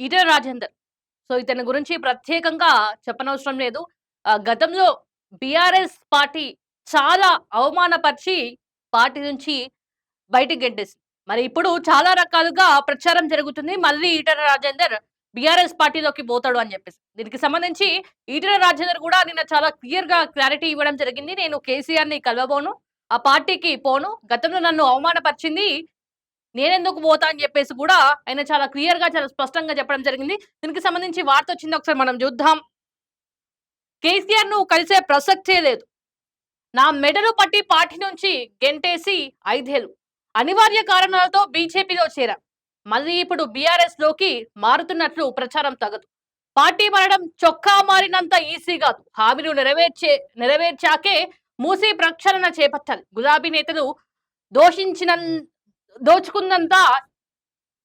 Etela Rajender. So, ఇతని గురించి ప్రత్యేకంగా చెప్పనవసరం లేదు. గతంలో బీఆర్ఎస్ పార్టీ చాలా అవమానపరిచి పార్టీ నుంచి బయటికి గెంటేసింది. మరి ఇప్పుడు చాలా రకాలుగా ప్రచారం జరుగుతుంది. మళ్ళీ ఈటెల రాజేందర్ బీఆర్ఎస్ పార్టీలోకి పోతాడు అని జెప్పేసి. దీనికి సంబంధించి ఈటెల రాజేందర్ గూడా నిన్న చాలా క్లియర్‌గా క్లారిటీ ఇవ్వడం జరిగింది. నేను కేసీఆర్‌ని కలవబోను. ఆ పార్టీకి పోను. గతంలో నన్ను అవమానపరిచింది. నేనెందుకు పోతా అని జెప్పేసి గూడా ఆయన చాలా క్లియర్‌గా, చాలా స్పష్టంగా చెప్పడం జరిగింది. దీనికి సంబంధించి వార్తొచ్చింది. ఒకసారి మనం జూద్దాం. కేసీఆర్‌ను కలిసే ప్రసక్తే లేదు. నా మెడలు పట్టి పార్టీ నుంచి గెంటేసి 5 ఏళ్లు. అనివార్య కారణాలతో బీజేపీలో చేరా. మళ్ళీ ఇప్పుడు బీఆర్ఎస్‌లోకి మారుతున్నట్లు ప్రచారం తగదు. పార్టీ మారడం చొక్కా మారినంత ఈజీ గాదు. హామీలు నెరవేర్చాకే మూసి ప్రక్షాళన చేపట్టాలి. గులాబీ నేతలు దోషించినన్ దోచుకున్నంత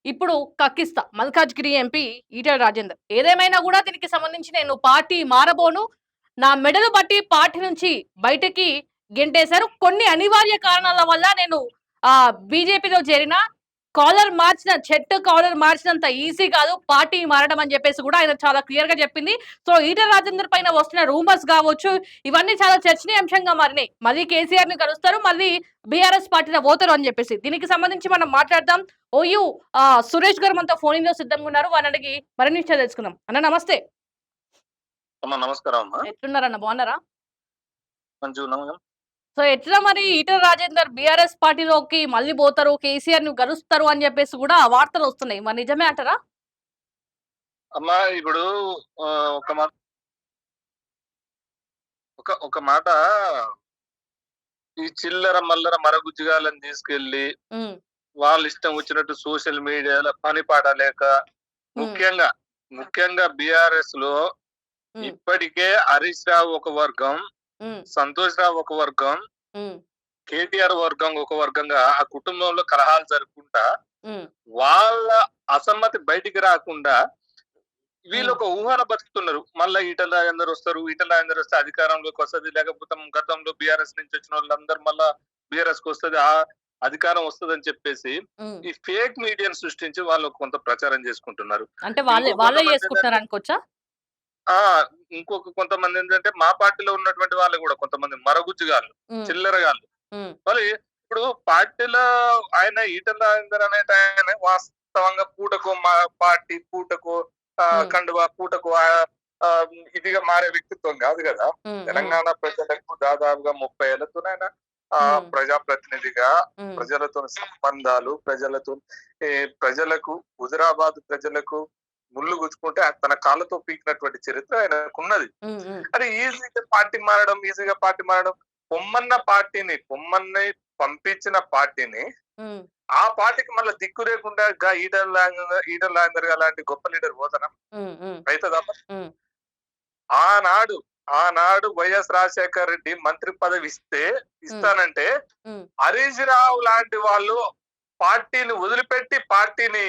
ఇప్పుడు కక్కిస్తా. మల్కాజ్గిరి ఎంపీ ఈటెల రాజేందర్. ఏదేమైనా గూడా దీనికి సంబంధించి నేను పార్టీ మారబోను. నా మెడలు బట్టి పార్టీ నుంచి బయటకి గెంటేశారు. కొన్ని అనివార్య కారణాల వల్ల నేను బీజేపీలో చేరిన. చెట్టు కాలర్ మార్చినంత ఈజీ కాదు పార్టీ మారడం అని చెప్పేసి కూడా ఆయన చాలా క్లియర్ గా చెప్పింది. సో ఈటెల రాజేందర్ పైన వస్తున్న రూమర్స్ కావచ్చు, ఇవన్నీ చాలా చర్చనీయాంశంగా మారినాయి. మళ్ళీ కేసీఆర్ ని కలుస్తారు, మళ్ళీ బీఆర్ఎస్ పార్టీలో పోతారు అని చెప్పేసి. దీనికి సంబంధించి మనం మాట్లాడదాం. ఓయూ సురేష్ గారు మనతో ఫోన్ లో సిద్ధంగా ఉన్నారు. వారిని అడిగి మరిన్ని విషయాలు తెలుసుకుందాం. అన్న నమస్తే. నమస్కారం అమ్మా. ఎట్లున్నారన్న, బాగున్నారా? మంచిగా ఉన్నాం. సో ఎట్లా మరి ఈటెల రాజేందర్ బీఆర్ఎస్ పార్టీలోకి మళ్ళీ పోతారు, కేసీఆర్ ను గలుస్తారు అని చెప్పేసి కూడా వార్తలు వస్తున్నాయి. మరి నిజమే అంటారా? అమ్మా ఇప్పుడు ఒక మాట ఒక మాట ఈ చిల్లర మల్లర మరగుజ్జుగాలని తీసుకెళ్లి వాళ్ళ ఇష్టం వచ్చినట్టు సోషల్ మీడియాలో పని పాట లేక ముఖ్యంగా బీఆర్ఎస్ లో ఇప్పటికే హరీష్ రావు ఒక వర్గం, సంతోష్ రావు ఒక వర్గం, కేటీఆర్ వర్గం ఒక వర్గంగా ఆ కుటుంబంలో కలహాలు జరుపుకుంటా వాళ్ళ అసమ్మతి బయటికి రాకుండా వీళ్ళు ఒక ఊహన బతుకుతున్నారు. మళ్ళీ ఈటెల రాజేందర్ వస్తారు, ఈటెల రాజేందర్ వస్తే అధికారంలోకి వస్తుంది, లేకపోతే గతంలో బీఆర్ఎస్ నుంచి వచ్చిన వాళ్ళందరూ మళ్ళా బీఆర్ఎస్ కు వస్తుంది, ఆ అధికారం వస్తుంది అని చెప్పేసి ఈ ఫేక్ మీడియాను సృష్టించి వాళ్ళు కొంత ప్రచారం చేసుకుంటున్నారు. అంటే వాళ్ళే చేసుకుంటారు అనుకోవచ్చా? ఇంకొక కొంతమంది ఏంటంటే మా పార్టీలో ఉన్నటువంటి వాళ్ళు కూడా కొంతమంది మరగుజ్జుగాళ్ళు, చిల్లరగాళ్ళు. మరి ఇప్పుడు పార్టీలో ఆయన ఈటెల రాజేందర్ అనేట ఆయన వాస్తవంగా పూటకో మా పార్టీ, పూటకో కండువా, పూటకు ఇదిగా మారే వ్యక్తిత్వం కాదు కదా. తెలంగాణ ప్రజలకు దాదాపుగా 30 ఏళ్లతో ఆయన ప్రజాప్రతినిధిగా ప్రజలతో సంబంధాలు, ప్రజలకు హుజురాబాద్ ప్రజలకు ముళ్ళు గుచ్చుకుంటే తన కాళ్ళతో పీకినటువంటి చరిత్ర ఆయనకున్నది. అది ఈజీగా పార్టీ మారడం పొమ్మన్ని పంపించిన పార్టీని ఆ పార్టీకి మళ్ళీ దిక్కు లేకుండా ఈటెల రాజేందర్ లాంటి గొప్ప లీడర్ పోతానా అవుతుందమ్మా? ఆనాడు వైఎస్ రాజశేఖర రెడ్డి మంత్రి పదవి ఇస్తానంటే హరీష్ రావు లాంటి వాళ్ళు పార్టీని వదిలిపెట్టి పార్టీని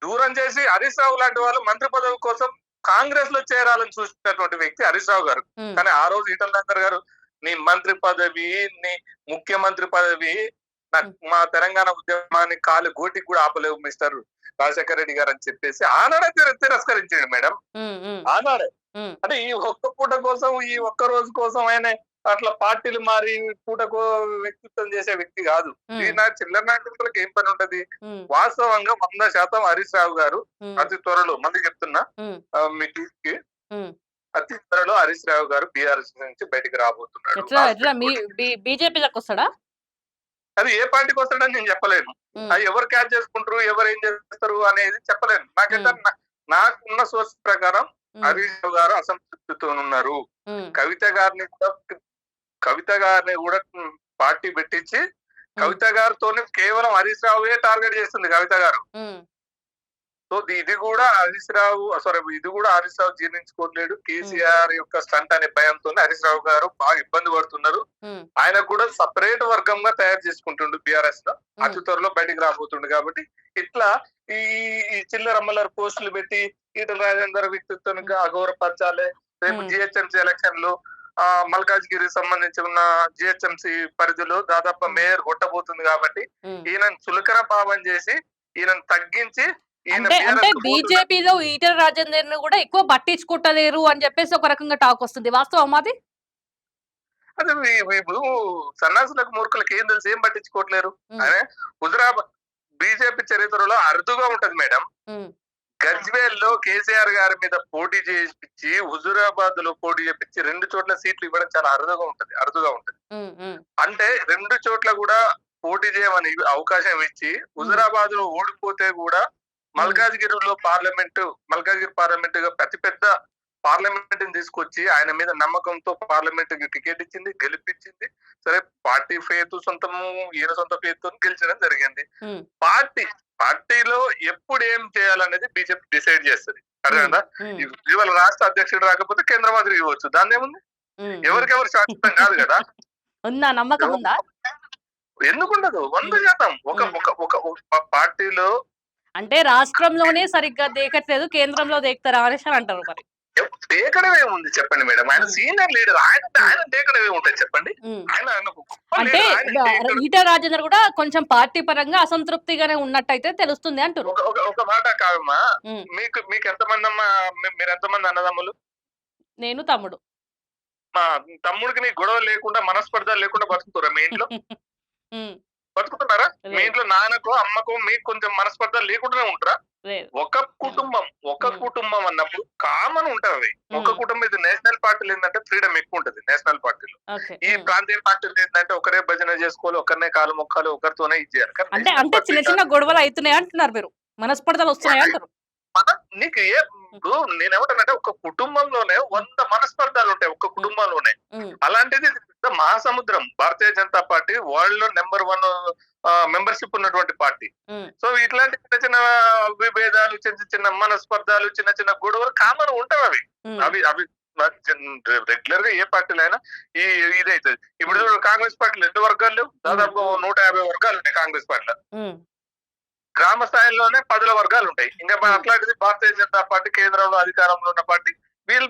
దూరం చేసి హరీష్ రావు లాంటి వాళ్ళు మంత్రి పదవి కోసం కాంగ్రెస్ లో చేరాలని చూసినటువంటి వ్యక్తి హరీష్ రావు గారు. కానీ ఆ రోజు ఈటెల రాజేందర్ గారు నీ మంత్రి పదవి, నీ ముఖ్యమంత్రి పదవి మా తెలంగాణ ఉద్యమాన్ని కాలు గోటికి కూడా ఆపలేవు మిస్టర్ రాజశేఖర రెడ్డి గారు అని చెప్పేసి ఆనాడే తిరస్కరించాడు మేడం. ఆనాడే అంటే ఈ ఒక్క పూట కోసం, ఈ ఒక్క రోజు కోసం ఆయన అట్లా పార్టీలు మారి పూటకో వ్యక్తిత్వం చేసే వ్యక్తి కాదు. ఈయన చిల్లర నాయకులకు ఏం పని ఉంటది? వాస్తవంగా 100% హరీష్ రావు గారు అతి త్వరలో మళ్ళీ చెప్తున్నా మీకు అతి త్వరలో హరీష్ రావు గారు బీఆర్ఎస్ నుంచి బయటికి రాబోతున్నాడు. బీజేపీలోకి వస్తాడా? అది ఏ పార్టీకి వస్తాడని నేను చెప్పలేను. అది ఎవరు క్యాచ్ చేసుకుంటారు, ఎవరు ఏం చేస్తారు అనేది చెప్పలేను. నాకైతే నాకున్న సోర్స్ ప్రకారం హరీష్ రావు గారు అసంతృప్తితో ఉన్నారు. కవిత గారిని కూడా పార్టీ పెట్టించి కవిత గారితోనే కేవలం హరీష్ రావుయే టార్గెట్ చేస్తుంది కవిత గారు. సో ఇది కూడా హరీష్ రావు జీర్ణించుకోలేడు. కేసీఆర్ యొక్క స్టంట్ అనే భయంతో హరీష్ రావు గారు బాగా ఇబ్బంది పడుతున్నారు. ఆయన కూడా సపరేట్ వర్గంగా తయారు చేసుకుంటుండు బీఆర్ఎస్ లో. అతి త్వరలో బయటికి రాబోతుండు. కాబట్టి ఇట్లా ఈ చిల్లరమ్మలర్ పోస్టులు పెట్టి ఈటెల రాజేందర్ వ్యక్తిత్వానికి అగౌరవపరచాలి. రేపు జిహెచ్ఎంసీ ఎలక్షన్లు మల్కాజ్గిరి సంబంధించి ఉన్న జిహెచ్ఎంసీ పరిధిలో దాదాపు మేయర్ కొట్టబోతుంది. కాబట్టి ఈయన చులకన భావం చేసి ఈయనను తగ్గించి ఈయన అంటే బీఆర్ఎస్ కు పోతుందా? బీజేపీలో ఈటెల రాజేందర్‌ని గూడా ఎక్కువ పట్టించుకుంటలేరు అని చెప్పేసి ఒక రకంగా టాక్ వస్తుంది. వాస్తవమా అది? అదే ఇప్పుడు సన్నాసులకు మూర్ఖులకు ఏం తెలుసు, ఏం పట్టించుకోవట్లేరు. హ్మ్. ఆయన హుజురాబాద్ బీజేపీ చరిత్రలో అరుదుగా ఉంటది మేడం. హ్మ్. గజ్వేల్‌లో కేసీఆర్ గారి మీద పోటీ చేపిచ్చి, హుజురాబాద్ లో పోటీ చేపిచ్చి 2 చోట్ల సీట్లు ఇవ్వడం చాలా అరుదుగా ఉంటది. హ్మ్. హ్మ్. అంటే 2 చోట్ల కూడా పోటీ చేయమని అవకాశం ఇచ్చి, హ్మ్. హుజురాబాద్ లో ఓడిపోతే కూడా హ్మ్. మల్కాజ్గిరి పార్లమెంటుగా అతి పెద్ద పార్లమెంటుని తీసుకొచ్చి ఆయన మీద నమ్మకంతో పార్లమెంటుకి టికెట్ ఇచ్చింది, గెలిపించింది. సరే పార్టీ ఫేత్ సొంతము, ఈయన సొంత ఫేత్‌తోని గెలిచడం జరిగింది. హ్మ్. పార్టీ పార్టీలో ఎప్పుడు ఏం చేయాలనేది బీజేపీ డిసైడ్ చేస్తది. హ్మ్. అర్థమైందా? హ్మ్. ఇవాళ రాష్ట్ర అధ్యక్షుడు రాకపోతే కేంద్ర మంత్రి ఇవ్వచ్చు. దాన్నేముంది? హ్మ్. హ్మ్. ఎవరికెవరు శాశ్వతం కాదు గదా! ఉందా? నమ్మకం ఉందా? ఎందుకుండదు? హ్మ్. 100% ఒక హ్మ్. ఒక ఒక ఒక పార్టీలో అంటే రాష్ట్రంలోనే సరిగ్గా దేకట్లేదు. కేంద్రంలో దేకుతారా అనేసి అని అంటారు మరి. దేకడం ఏముంది చెప్పండి మేడం. ఆయన హ్మ్. Senior leader. హ్మ్. ఆయన దేకడం ఏముంటది చెప్పండి. హ్మ్. ఆయన ఒక గొప్ప అంటే లీడర్. ఆయన దేకడు. ఈటెల రాజేందర్ గూడా కొంచెం పార్టీ పరంగా అసంతృప్తిగానే ఉన్నట్టయితే తెలుస్తుంది అంటుర్రు. ఒక ఒక ఒక మాట కాదమ్మా. హ్మ్. మీకు ఎంతమందమ్మా? మీరెంతమంది అన్నదమ్ములు? నేను, తమ్ముడు. మా తమ్ముడికి నీకు గొడవ లేకుండా, మనస్పర్ధలు లేకుండా బతుకుతుర్రా మీ ఇంట్లో? హ్మ్. బతుకుతున్నారా? మీ లేదు. ఇంట్లో నాన్నకో, అమ్మకో మీకు కొంచెం మనస్పర్ధలు లేకుండానే ఉంటరా? లేదు. ఒక కుటుంబం, ఒక హ్మ్. కుటుంబం అన్నప్పుడు కామన్ ఉంటదది. ఒక హ్మ్. కుటుంబం ఇది నేషనల్ పార్టీలు ఏందంటే ఫ్రీడమ్ ఎక్కువుంటది నేషనల్ పార్టీలో. ఓకే. ఈ హ్మ్. ప్రాంతీయ పార్టీలు ఏంటంటే ఒకరే భజన జేసుకోవాలి, ఒకరినే కాలు మొక్కాలి, ఒకరితోనే ఇది జేయాలి. కానీ అంటే నేషనల్ అంటే పార్టీ చిన్న చిన్న గొడవలు అయితున్నాయి అంటున్నారు మీరు. మనస్పర్ధలొస్తున్నాయి అంటారు. మన నీకు హ్మ్. ఇప్పుడు నేనేమంటానంటే ఒక కుటుంబంలోనే హ్మ్. 100 మనస్పర్ధలుంటాయి ఒక్క హ్మ్. కుటుంబంలోనే. హ్మ్. అలాంటిది ఇది పెద్ద మహాసముద్రం. భారతీయ జనతా పార్టీ వరల్డ్‌లో నంబర్ 1 మెంబర్‌షిప్ ఉన్నటువంటి పార్టీ. హ్మ్. సో, ఇట్లాంటి చిన్న చిన్న విభేదాలు, చిన్న చిన్న మనస్పర్ధలు, చిన్న చిన్న గొడవలు కామన్ ఉంటవవి. హ్మ్. అవి అవి రెగ్యులర్‌గా ఏ పార్టీలో అయినా ఈ ఇదైతది. ఇప్పుడు హ్మ్. కాంగ్రెస్ పార్టీలో ఎన్ని వర్గాలు లేవు? హ్మ్. దాదాపు హ్మ్. 150 వర్గాలున్నాయి కాంగ్రెస్ పార్టీలో. హ్మ్. గ్రామ స్థాయిలోనే పదుల వర్గాలుంటాయి. ఇంకా హ్మ్. అట్లాంటిది భారతీయ జనతా పార్టీ కేంద్రంలో అధికారంలో ఉన్న పార్టీ. వీళ్ళు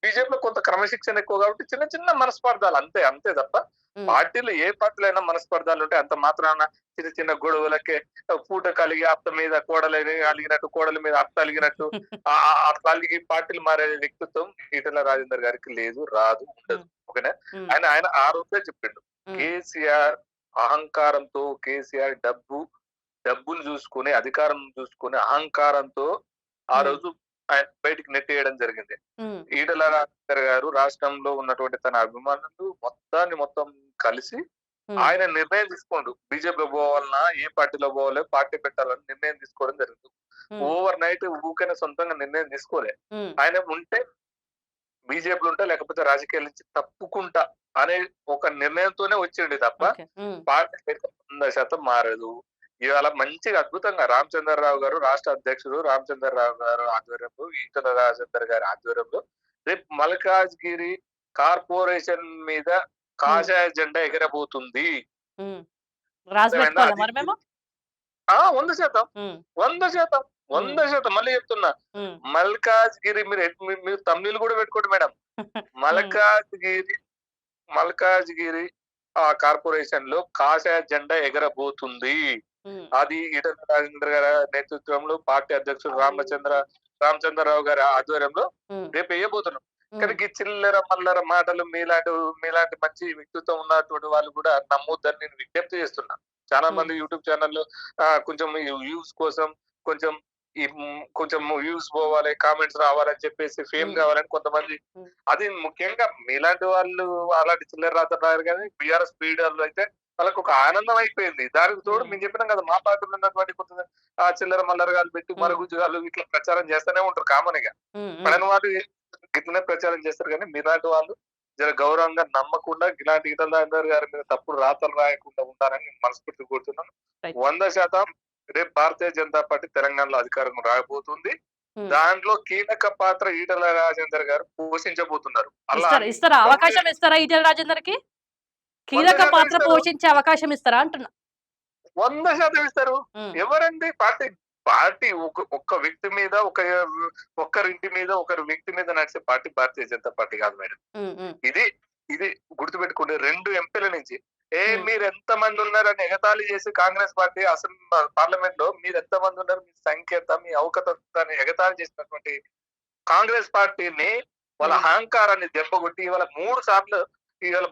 బీజేపీలో కొంత క్రమశిక్షణ ఎక్కువ కాబట్టి చిన్న చిన్న మనస్పర్ధాలు అంతే. అంతే తప్ప హ్మ్. పార్టీలో ఏ పార్టీలో అయినా మనస్పర్ధాలుంటాయి. అంత మాత్రాన చిన్న చిన్న గొడవలకే పూట కలిగి అత్త మీద కోడలని అలిగినట్టు, కోడల మీద అత్త అలిగినట్టు అట్లా అలిగి పార్టీలు మారే వ్యక్తిత్వం ఈటెల రాజేందర్ గారికి లేదు, రాదు, ఉండదు. హ్మ్. ఓకేనా? హ్మ్. ఆయన ఆయన ఆ రోజే చెప్పిండు. హ్మ్. కేసీఆర్ అహంకారంతో కేసీఆర్ డబ్బులు చూసుకొని, అధికారం చూసుకొని, అహంకారంతో ఆ హ్మ్. రోజు ఆయన బయటికి నెట్టేయడం జరిగింది. హ్మ్. ఈటెల రాజేందర్ గారు రాష్ట్రంలో ఉన్నటువంటి తన అభిమానులు మొత్తం కలిసి హ్మ్. ఆయన నిర్ణయం తీసుకోండు. బీజేపీలో పోవాలనా, ఏ పార్టీలో పోవాలి, పార్టీ పెట్టాలని నిర్ణయం తీసుకోవడం జరిగింది. హ్మ్. ఓవర్ నైట్ ఊకనే సొంతంగా నిర్ణయం తీసుకోలే. హ్మ్. ఆయన ఉంటే బీజేపీలో ఉంటా, లేకపోతే రాజకీయాల నుంచి తప్పుకుంటా అనే ఒక నిర్ణయంతోనే వచ్చిండు తప్ప ఓకే. హ్మ్. పార్టీ అయితే 100% మారదు. ఇవాళ మంచిగా అద్భుతంగా రామచంద్రరావు గారు రాష్ట్ర అధ్యక్షుడు రామచంద్రరావు గారు ఆధ్వర్యంలో, ఈటెల రాజేందర్ గారి ఆధ్వర్యంలో రేపు మల్కాజ్గిరి కార్పొరేషన్ మీద హ్మ్. కాషాయ జెండా ఎగరబోతుంది. హ్మ్. రాసి అర్థమైందా? పెట్టుకోవాలా అది మరి మేము? 100% హ్మ్. 100% హ్మ్. 100% మళ్ళీ చెప్తున్నా. హ్మ్. మల్కాజ్గిరి మీరు తమ్నీల్ కూడా పెట్టుకోండి మేడం. హ్మ్. మల్కాజ్గిరి మల్కాజ్గిరి కార్పొరేషన్ లో కాషాయ జెండా ఎగరబోతుంది. హ్మ్. అది ఈటెల రాజేందర్ గారి నేతృత్వంలో పార్టీ అధ్యక్షుడు రామచంద్రరావు గారి ఆధ్వర్యంలో హ్మ్. రేపు వేయబోతున్నాం. హ్మ్. కానీ ఈ చిల్లర మల్లర మాటలు మీలాంటి మంచి వ్యక్తిత్వం ఉన్నటువంటి వాళ్ళు కూడా నమ్మొద్దని నేను విజ్ఞప్తి చేస్తున్నా. చాలా హ్మ్. మంది యూట్యూబ్ ఛానల్‌లో కొంచెం వ్యూస్ కోసం కొంచెం కొంచెం వ్యూస్ పోవాలి, కామెంట్స్ రావాలని చెప్పేసి ఫేమ్ హ్మ్. కావాలని కొంతమంది హ్మ్. అది ముఖ్యంగా మీలాంటి వాళ్ళు అలాంటి చిల్లర రాతలు రాయరు గానీ బీఆర్ఎస్ లీడర్లు అయితే వాళ్ళకొక ఆనందం అయిపోయింది. దానికి తోడు హ్మ్. మేము చెప్పినాం కదా! మా పార్టీలో ఉన్నటువంటి కొంత చిల్లర మల్లరగాళ్ళు పెట్టి హ్మ్. మరుగుజ్జుగాళ్ళు ఇట్లా ప్రచారం చేస్తూనే ఉంటారు కామన్‌గా. హ్మ్. హ్మ్. పడని వాళ్ళు గిట్లనే ప్రచారం చేస్తారు గానీ మీలాంటి వాళ్ళు జర గౌరవంగా నమ్మకుండా ఇలాంటి ఈటల రాజేందర్ గారి మీద తప్పుడు రాతలు రాయకుండా ఉండాలని నేను మనస్ఫూర్తిగా కోరుతున్నాను. రైట్. 100% రేపు భారతీయ జనతా పార్టీ తెలంగాణలో అధికారం రాబోతుంది. హ్మ్. దాంట్లో కీలక పాత్ర ఈటల రాజేందర్ గారు పోషించబోతున్నారు. అలా ఇస్తారా? అని ఇస్తారా? దమ్ము అవకాశం ఇస్తారా ఈటెల రాజేందర్‌కి? కీలక 100% పాత్ర ఇస్తారు. పోషించే అవకాశం ఇస్తారా అంటున్నా? 100% ఇస్తారు. హ్మ్. ఎవరండి పార్టీ ఒక్క వ్యక్తి మీద ఒక్కరింటి మీద ఒకరి వ్యక్తి మీద నడిచే పార్టీ భారతీయ జనతా పార్టీ కాదు మేడం. హ్మ్. హ్మ్. ఇది ఇది గుర్తుపెట్టుకోండి. 2 ఎంపీల నుంచి మీరు ఎంత మంది ఉన్నారని ఎగతాళి చేసి కాంగ్రెస్ పార్టీ అసెంబ్లీ పార్లమెంట్ లో మీరు ఎంత మంది ఉన్నారు, మీ సంఖ్య ఎంత, మీ అవకతని ఎగతాళి చేసినటువంటి కాంగ్రెస్ పార్టీని వాళ్ళ అహంకారాన్ని దెబ్బకొట్టి ఇవాళ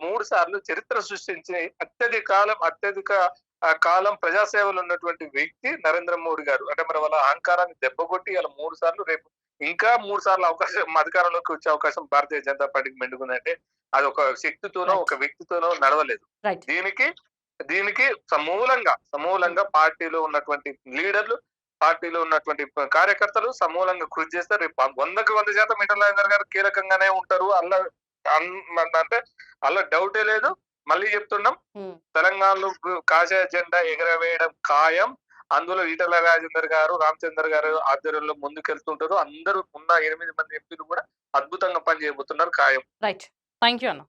మూడు సార్లు చరిత్ర సృష్టించి అత్యధిక కాలం ప్రజాసేవలు ఉన్నటువంటి వ్యక్తి నరేంద్ర మోడీ గారు. అంటే మరి వాళ్ళ అహంకారాన్ని దెబ్బకొట్టి ఇలా 3 సార్లు, రేపు ఇంకా 3 సార్లు అధికారంలోకి వచ్చే అవకాశం భారతీయ జనతా పార్టీకి మెండుకుందంటే అది ఒక శక్తితోనో ఒక వ్యక్తితోనో నడవలేదు. దీనికి సమూలంగా పార్టీలో ఉన్నటువంటి లీడర్లు, పార్టీలో ఉన్నటువంటి కార్యకర్తలు సమూలంగా కృషి చేస్తే రేపు 100కి 100% ఈటల రాజేందర్ గారు కీలకంగానే ఉంటారు. అంటే అలా డౌటే లేదు. మళ్ళీ చెప్తున్నాం, తెలంగాణలో కాషాయ జెండా ఎగరవేయడం ఖాయం. అందులో ఈటల రాజేందర్ గారు, రామచంద్ర గారు ఆధ్వర్యంలో ముందుకెళ్తుంటారు. అందరూ ఉన్న 8 మంది ఎంపీలు కూడా అద్భుతంగా పనిచేయబోతున్నారు ఖాయం. రైట్, థ్యాంక్ యూ అన్న.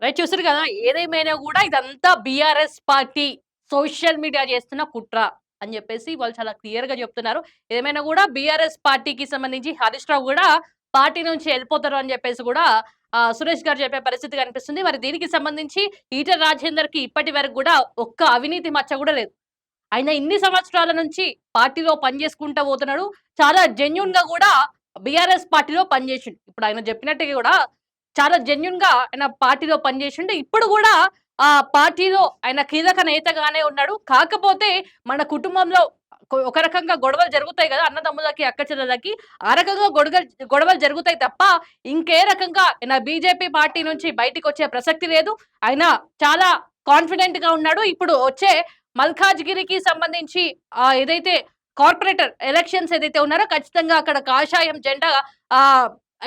రైట్, చూసారు కదా, ఏదేమైనా కూడా ఇదంతా బీఆర్ఎస్ పార్టీ సోషల్ మీడియా చేస్తున్న కుట్ర అని చెప్పేసి వాళ్ళు చాలా క్లియర్ గా చెప్తున్నారు. ఏమైనా కూడా బీఆర్ఎస్ పార్టీకి సంబంధించి హరీష్ రావు కూడా పార్టీ నుంచి వెళ్ళిపోతారు అని చెప్పేసి కూడా సురేష్ గారు చెప్పే పరిస్థితి కనిపిస్తుంది. మరి దీనికి సంబంధించి ఈటల రాజేందర్ కి ఇప్పటి వరకు కూడా ఒక్క అవినీతి మచ్చ కూడా లేదు. ఆయన ఇన్ని సంవత్సరాల నుంచి పార్టీలో పనిచేసుకుంటూ పోతున్నాడు. చాలా జెన్యున్ గా కూడా బీఆర్ఎస్ పార్టీలో పనిచేసిండు. ఇప్పుడు ఆయన చెప్పినట్టుగా కూడా చాలా జెన్యున్ గా ఆయన పార్టీలో పనిచేసిండు. ఇప్పుడు కూడా ఆ పార్టీలో ఆయన కీలక నేతగానే ఉన్నాడు. కాకపోతే మన కుటుంబంలో ఒక రకంగా గొడవలు జరుగుతాయి కదా, అన్నదమ్ములకి అక్క చెల్లెలకి, ఆ రకంగా గొడవలు జరుగుతాయి తప్ప ఇంకే రకంగా ఆయన బీజేపీ పార్టీ నుంచి బయటికి వచ్చే ప్రసక్తి లేదు. ఆయన చాలా కాన్ఫిడెంట్ గా ఉన్నాడు. ఇప్పుడు వచ్చే మల్కాజ్గిరికి సంబంధించి ఏదైతే కార్పొరేటర్ ఎలక్షన్స్ ఏదైతే ఉన్నారో ఖచ్చితంగా అక్కడ కాషాయం జెండా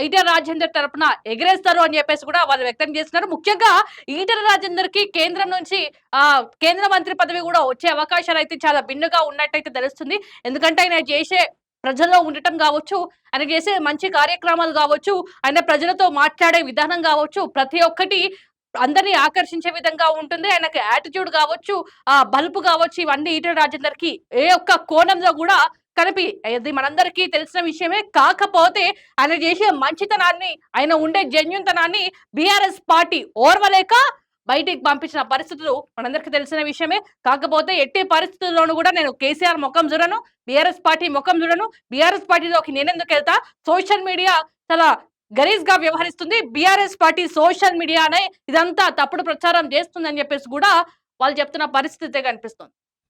ఈటల రాజేందర్ తరపున ఎగరేస్తారు అని చెప్పేసి కూడా వాళ్ళు వ్యక్తం చేస్తున్నారు. ముఖ్యంగా ఈటల రాజేందర్ కి కేంద్రం నుంచి కేంద్ర మంత్రి పదవి కూడా వచ్చే అవకాశాలు అయితే చాలా భిన్నుగా ఉన్నట్టయితే తెలుస్తుంది. ఎందుకంటే ఆయన చేసే ప్రజల్లో ఉండటం కావచ్చు, ఆయన చేసే మంచి కార్యక్రమాలు కావచ్చు, ఆయన ప్రజలతో మాట్లాడే విధానం కావచ్చు, ప్రతి ఒక్కటి అందరినీ ఆకర్షించే విధంగా ఉంటుంది. ఆయనకి యాటిట్యూడ్ కావచ్చు, బలుపు కావచ్చు, ఇవన్నీ ఈటల రాజేందర్ కి ఏ ఒక్క కోణంలో కూడా ఇది మనందరికీ తెలిసిన విషయమే. కాకపోతే ఆయన చేసే మంచితనాన్ని, ఆయన ఉండే జెన్యున్తనాన్ని బీఆర్ఎస్ పార్టీ ఓర్వలేక బయటికి పంపించిన పరిస్థితులు మనందరికీ తెలిసిన విషయమే. కాకపోతే ఎట్టి పరిస్థితుల్లోనూ కూడా నేను కేసీఆర్ ముఖం చూడను, బీఆర్ఎస్ పార్టీ ముఖం చూడను, బీఆర్ఎస్ పార్టీలోకి నేనెందుకు వెళ్తా, సోషల్ మీడియా చాలా గలీజ్ గా వ్యవహరిస్తుంది, బీఆర్ఎస్ పార్టీ సోషల్ మీడియానే ఇదంతా తప్పుడు ప్రచారం చేస్తుందని చెప్పేసి కూడా వాళ్ళు చెప్తున్న పరిస్థితి కనిపిస్తుంది.